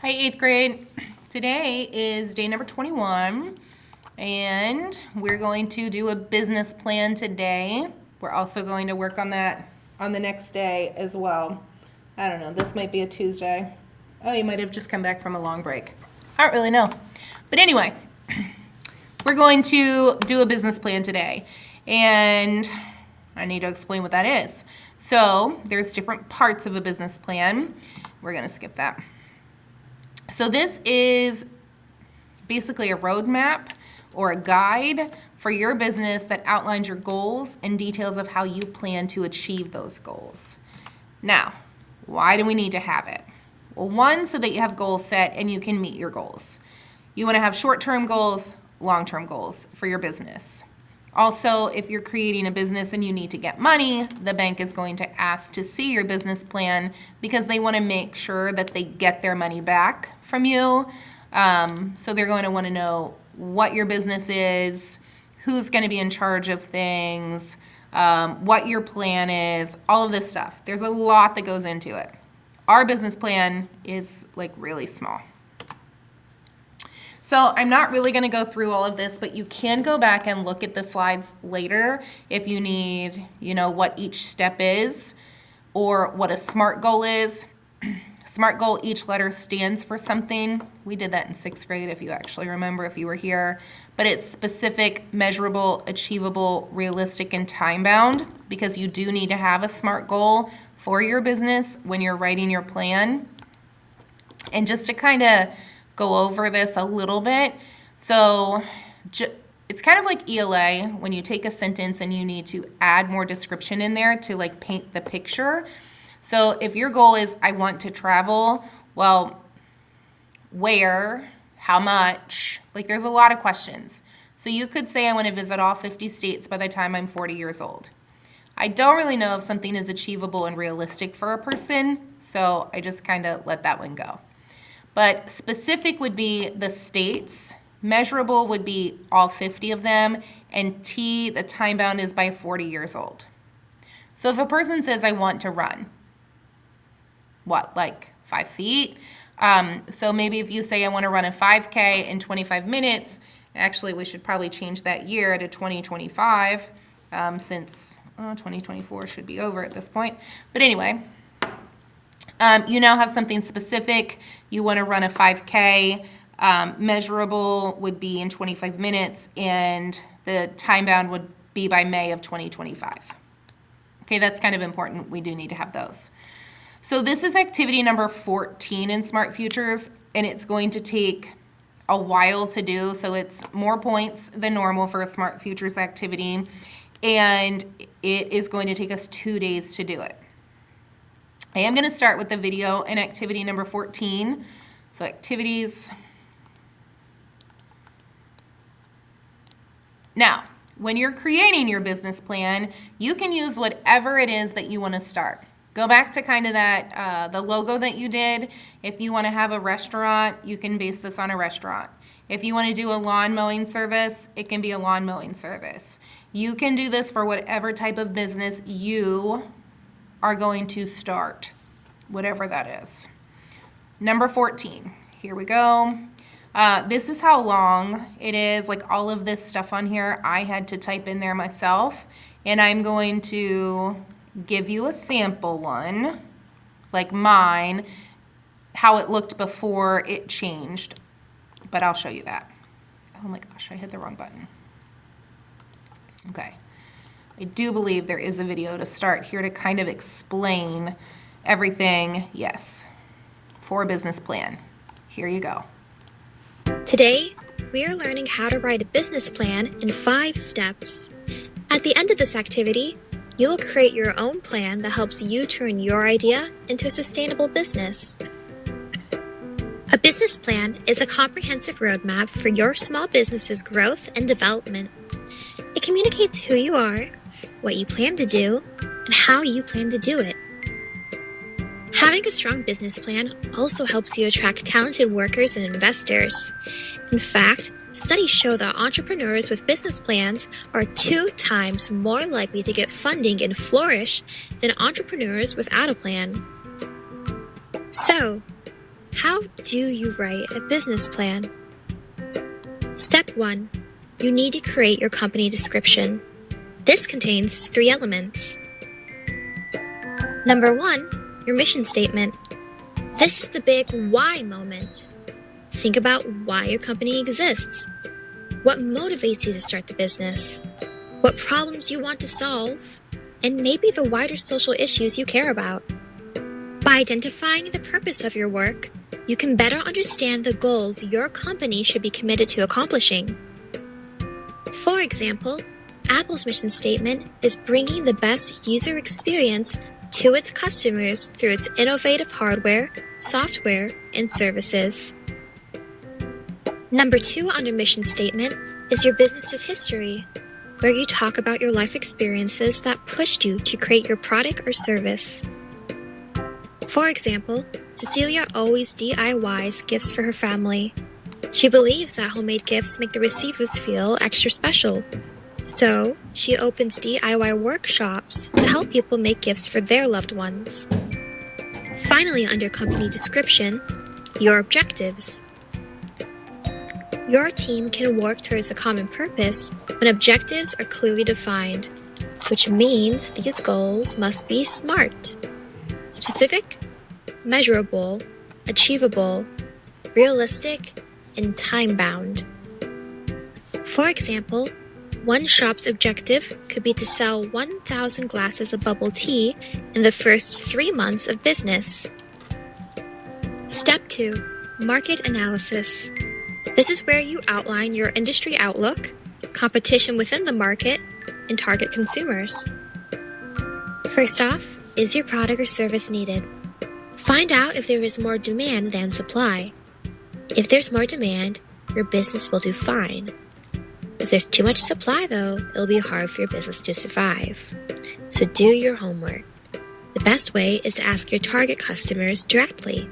Hi, 8th grade. Today is day number 21, and we're going to do a business plan today. We're also going to work on that on the next day as well. I don't know, this might be a Tuesday. Oh, you might have just come back from a long break. I don't really know. But anyway, we're going to do a business plan today, and I need to explain what that is. So there's different parts of a business plan. We're going to skip that. So this is basically a roadmap or a guide for your business that outlines your goals and details of how you plan to achieve those goals. Now, why do we need to have it? Well, one, so that you have goals set and you can meet your goals. You want to have short-term goals, long-term goals for your business. Also, if you're creating a business and you need to get money, the bank is going to ask to see your business plan because they want to make sure that they get their money back from you. So they're going to want to know what your business is, who's going to be in charge of things, what your plan is, all of this stuff. There's a lot that goes into it. Our business plan is like really small. So I'm not really going to go through all of this, but you can go back and look at the slides later if you need, what each step is or what a SMART goal is. SMART goal, each letter stands for something. We did that in 6th grade if you actually remember, if you were here. But it's specific, measurable, achievable, realistic, and time-bound because you do need to have a SMART goal for your business when you're writing your plan. And just to kind of go over this a little bit. So it's kind of like ELA when you take a sentence and you need to add more description in there to like paint the picture. So if your goal is I want to travel, well, where, how much, like there's a lot of questions. So you could say I want to visit all 50 states by the time I'm 40 years old. I don't really know if something is achievable and realistic for a person, so I just kind of let that one go. But specific would be the states, measurable would be all 50 of them, and T, the time bound, is by 40 years old. So if a person says, I want to run, like 5 feet? So maybe if you say, I want to run a 5K in 25 minutes, actually we should probably change that year to 2025, since 2024 should be over at this point. But anyway, you now have something specific. You want to run a 5K. Measurable would be in 25 minutes, and the time bound would be by May of 2025. Okay, that's kind of important. We do need to have those. So this is activity number 14 in Smart Futures, and it's going to take a while to do. So it's more points than normal for a Smart Futures activity, and it is going to take us 2 days to do it. I am going to start with the video in activity number 14. So activities. Now, when you're creating your business plan, you can use whatever it is that you want to start. Go back to kind of that, the logo that you did. If you want to have a restaurant, you can base this on a restaurant. If you want to do a lawn mowing service, it can be a lawn mowing service. You can do this for whatever type of business you are going to start, whatever that is. Number 14, here we go. This is how long it is, like all of this stuff on here, I had to type in there myself, and I'm going to give you a sample one, like mine, how it looked before it changed, but I'll show you that. Oh my gosh, I hit the wrong button. Okay. I do believe there is a video to start here to kind of explain everything, yes, for a business plan. Here you go. Today, we are learning how to write a business plan in 5 steps. At the end of this activity, you will create your own plan that helps you turn your idea into a sustainable business. A business plan is a comprehensive roadmap for your small business's growth and development. It communicates who you are, what you plan to do, and how you plan to do it. Having a strong business plan also helps you attract talented workers and investors. In fact, studies show that entrepreneurs with business plans are 2 times more likely to get funding and flourish than entrepreneurs without a plan. So, How do you write a business plan? Step 1. You need to create your company description. This contains 3 elements. Number 1, your mission statement. This is the big why moment. Think about why your company exists. What motivates you to start the business? What problems you want to solve? And maybe the wider social issues you care about. By identifying the purpose of your work, you can better understand the goals your company should be committed to accomplishing. For example, Apple's mission statement is bringing the best user experience to its customers through its innovative hardware, software, and services. Number 2 on your mission statement is your business's history, where you talk about your life experiences that pushed you to create your product or service. For example, Cecilia always DIYs gifts for her family. She believes that homemade gifts make the receivers feel extra special. So, she opens DIY workshops to help people make gifts for their loved ones. Finally, under company description, your objectives. Your team can work towards a common purpose when objectives are clearly defined, which means these goals must be SMART. Specific, measurable, achievable, realistic, and time-bound. For example, one shop's objective could be to sell 1,000 glasses of bubble tea in the first 3 months of business. Step 2. Market analysis. This is where you outline your industry outlook, competition within the market, and target consumers. First off, is your product or service needed? Find out if there is more demand than supply. If there's more demand, your business will do fine. If there's too much supply, though, it'll be hard for your business to survive. So do your homework. The best way is to ask your target customers directly.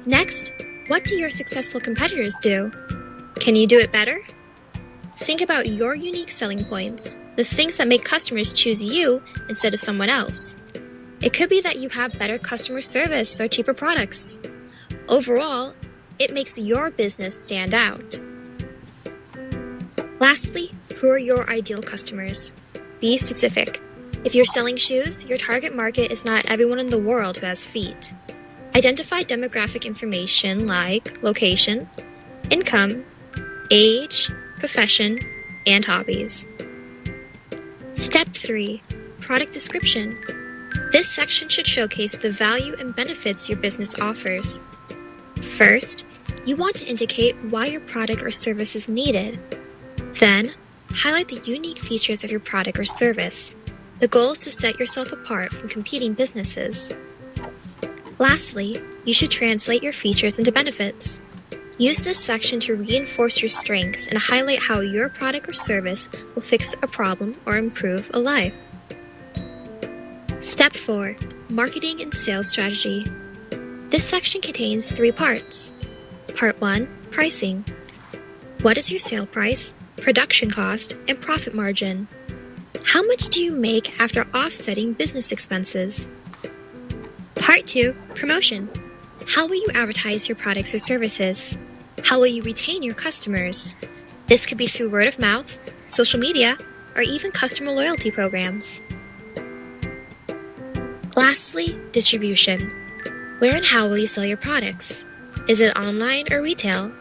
Next, what do your successful competitors do? Can you do it better? Think about your unique selling points, the things that make customers choose you instead of someone else. It could be that you have better customer service or cheaper products. Overall, it makes your business stand out. Lastly, who are your ideal customers? Be specific. If you're selling shoes, your target market is not everyone in the world who has feet. Identify demographic information like location, income, age, profession, and hobbies. Step 3. Product description. This section should showcase the value and benefits your business offers. First, you want to indicate why your product or service is needed. Then, highlight the unique features of your product or service. The goal is to set yourself apart from competing businesses. Lastly, you should translate your features into benefits. Use this section to reinforce your strengths and highlight how your product or service will fix a problem or improve a life. Step 4. Marketing and sales strategy. This section contains 3 parts. Part 1. Pricing. What is your sale price, production cost, and profit margin? How much do you make after offsetting business expenses? Part 2. Promotion. How will you advertise your products or services? How will you retain your customers? This could be through word of mouth, social media, or even customer loyalty programs. Lastly, distribution. Where and how will you sell your products? Is it online or retail?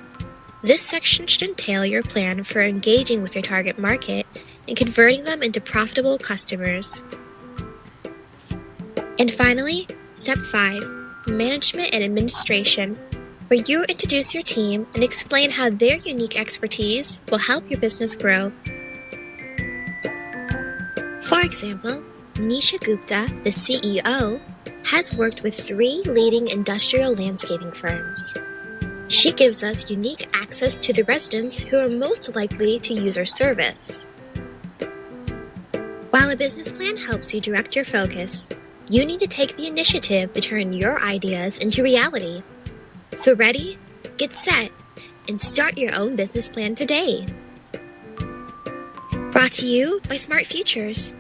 This section should entail your plan for engaging with your target market and converting them into profitable customers. And finally, Step 5. Management and administration, where you introduce your team and explain how their unique expertise will help your business grow. For example, Nisha Gupta, the CEO, has worked with 3 leading industrial landscaping firms. She gives us unique access to the residents who are most likely to use our service. While a business plan helps you direct your focus, you need to take the initiative to turn your ideas into reality. So ready, get set, and start your own business plan today. Brought to you by Smart Futures.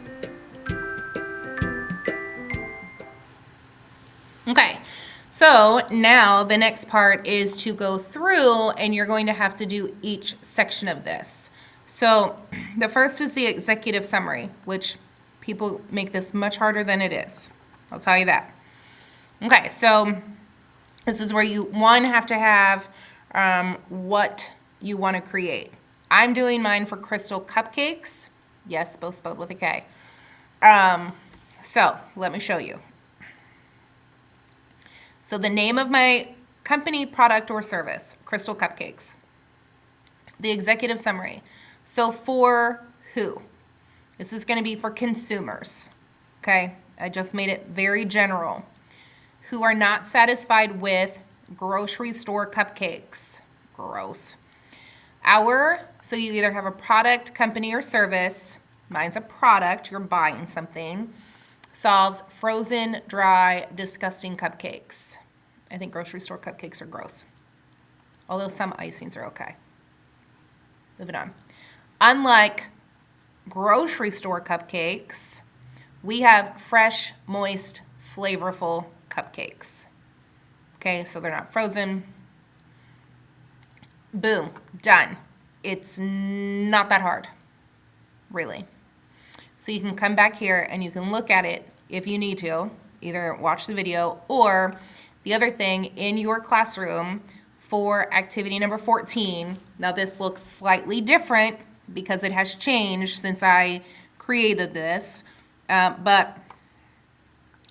Okay, So now the next part is to go through, and you're going to have to do each section of this. So the first is the executive summary, which people make this much harder than it is. I'll tell you that. Okay, so this is where you, one, have to have what you want to create. I'm doing mine for Crystal Cupcakes. Yes, both spelled with a K. So let me show you. So the name of my company, product, or service, Crystal Cupcakes. The executive summary. So for who? This is going to be for consumers. Okay, I just made it very general. Who are not satisfied with grocery store cupcakes. Gross. So you either have a product, company, or service. Mine's a product, you're buying something. Solves frozen, dry, disgusting cupcakes. I think grocery store cupcakes are gross. Although some icings are okay. Moving on. Unlike grocery store cupcakes, we have fresh, moist, flavorful cupcakes. Okay, so they're not frozen. Boom, done. It's not that hard, really. So you can come back here and you can look at it if you need to, either watch the video or the other thing in your classroom for activity number 14. Now this looks slightly different because it has changed since I created this, but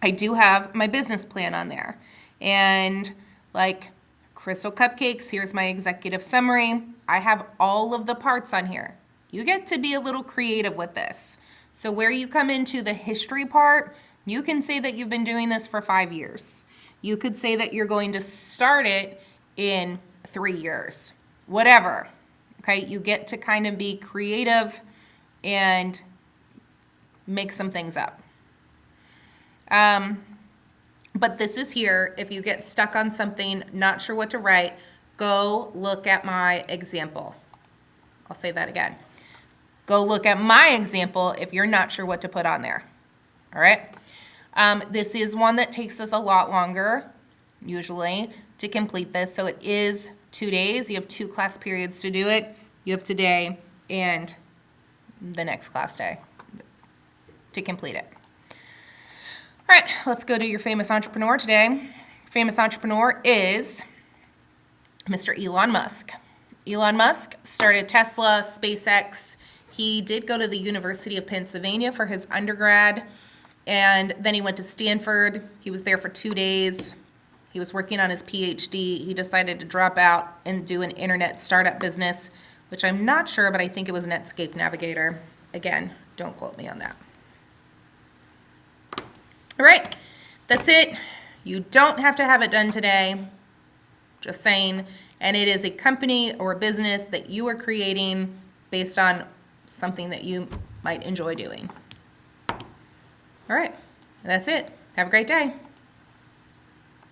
I do have my business plan on there. And like Crystal Cupcakes, here's my executive summary. I have all of the parts on here. You get to be a little creative with this. So where you come into the history part, you can say that you've been doing this for 5 years. You could say that you're going to start it in 3 years, whatever. Okay, you get to kind of be creative and make some things up. But this is here. If you get stuck on something, not sure what to write, go look at my example. I'll say that again. Go look at my example if you're not sure what to put on there. All right? This is one that takes us a lot longer, usually, to complete this. So it is 2 days. You have 2 class periods to do it. You have today and the next class day to complete it. All right, let's go to your famous entrepreneur today. Famous entrepreneur is Mr. Elon Musk. Elon Musk started Tesla, SpaceX. He did go to the University of Pennsylvania for his undergrad, and then he went to Stanford. He was there for 2 days. He was working on his PhD. He decided to drop out and do an internet startup business, which I'm not sure, but I think it was Netscape Navigator. Again, don't quote me on that. All right, that's it. You don't have to have it done today, just saying. And it is a company or a business that you are creating based on something that you might enjoy doing. All right, that's it. Have a great day.